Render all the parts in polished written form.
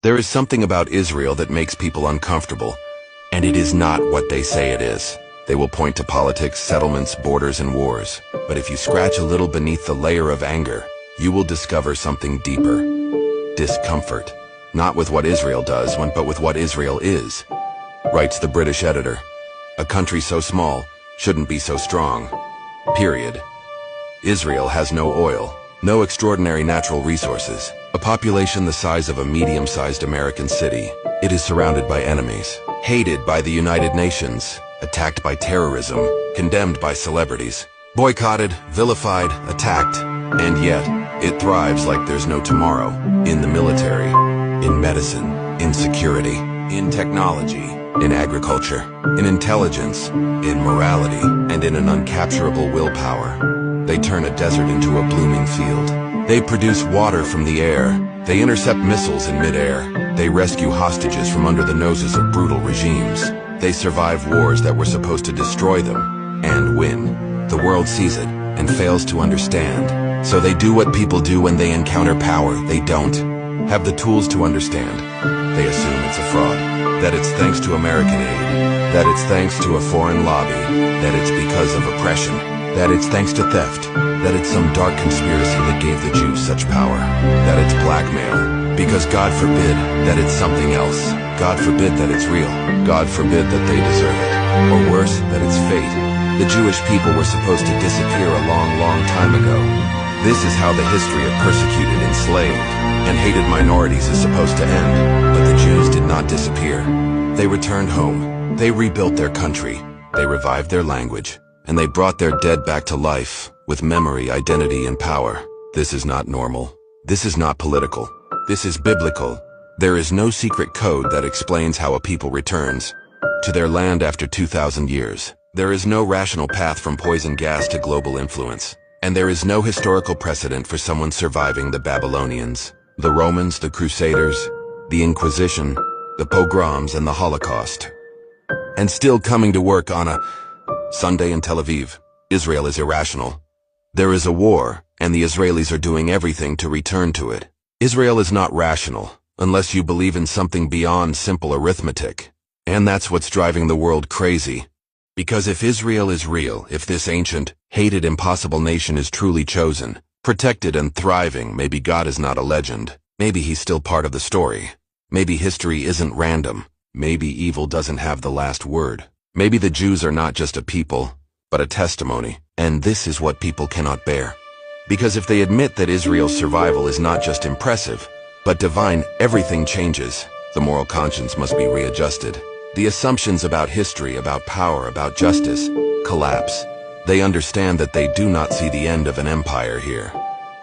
There is something about Israel that makes people uncomfortable, and it is not what they say it is. They will point to politics, settlements, borders, and wars. But if you scratch a little beneath the layer of anger, you will discover something deeper. Discomfort. Not with what Israel does, but with what Israel is. Writes the British editor. A country so small shouldn't be so strong. Period. Israel has no oil, no extraordinary natural resources, a population the size of a medium-sized American city. It is surrounded by enemies, hated by the United Nations, attacked by terrorism, condemned by celebrities, boycotted, vilified, attacked, and yet it thrives like there's no tomorrow. In the military, in medicine, in security, in technology, in agriculture, in intelligence, in morality, and in an uncapturable willpower. They turn a desert into a blooming field. They produce water from the air. They intercept missiles in midair. They rescue hostages from under the noses of brutal regimes. They survive wars that were supposed to destroy them, and win. The world sees it and fails to understand. So they do what people do when they encounter power. They don't have the tools to understand. They assume it's a fraud, that it's thanks to American aid, that it's thanks to a foreign lobby, that it's because of oppression, that it's thanks to theft, that it's some dark conspiracy that gave the Jews such power, that it's blackmail, because God forbid that it's something else. God forbid that it's real. God forbid that they deserve it. Or worse, that it's fate. The Jewish people were supposed to disappear a long, long time ago. This is how the history of persecuted, enslaved, and hated minorities is supposed to end. But the Jews did not disappear. They returned home. They rebuilt their country. They revived their language. And they brought their dead back to life, with memory, identity, and power. This is not normal. This is not political. This is biblical. There is no secret code that explains how a people returns to their land after 2,000 years. There is no rational path from poison gas to global influence. And there is no historical precedent for someone surviving the Babylonians, the Romans, the Crusaders, the Inquisition, the pogroms, and the Holocaust. And still coming to work on a Sunday in Tel Aviv. Israel is irrational. There is a war, and the Israelis are doing everything to return to it. Israel is not rational, unless you believe in something beyond simple arithmetic. And that's what's driving the world crazy. Because if Israel is real, if this ancient, hated, impossible nation is truly chosen, protected and thriving, maybe God is not a legend. Maybe he's still part of the story. Maybe history isn't random. Maybe evil doesn't have the last word. Maybe the Jews are not just a people, but a testimony. And this is what people cannot bear. Because if they admit that Israel's survival is not just impressive, but divine, everything changes. The moral conscience must be readjusted. The assumptions about history, about power, about justice, collapse. They understand that they do not see the end of an empire here,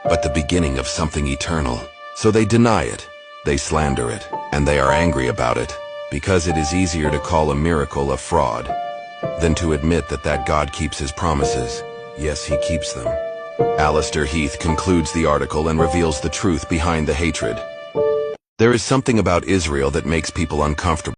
but the beginning of something eternal. So they deny it, they slander it, and they are angry about it, because it is easier to call a miracle a fraud than to admit that God keeps his promises. Yes, he keeps them. Alistair Heath concludes the article and reveals the truth behind the hatred. There is something about Israel that makes people uncomfortable.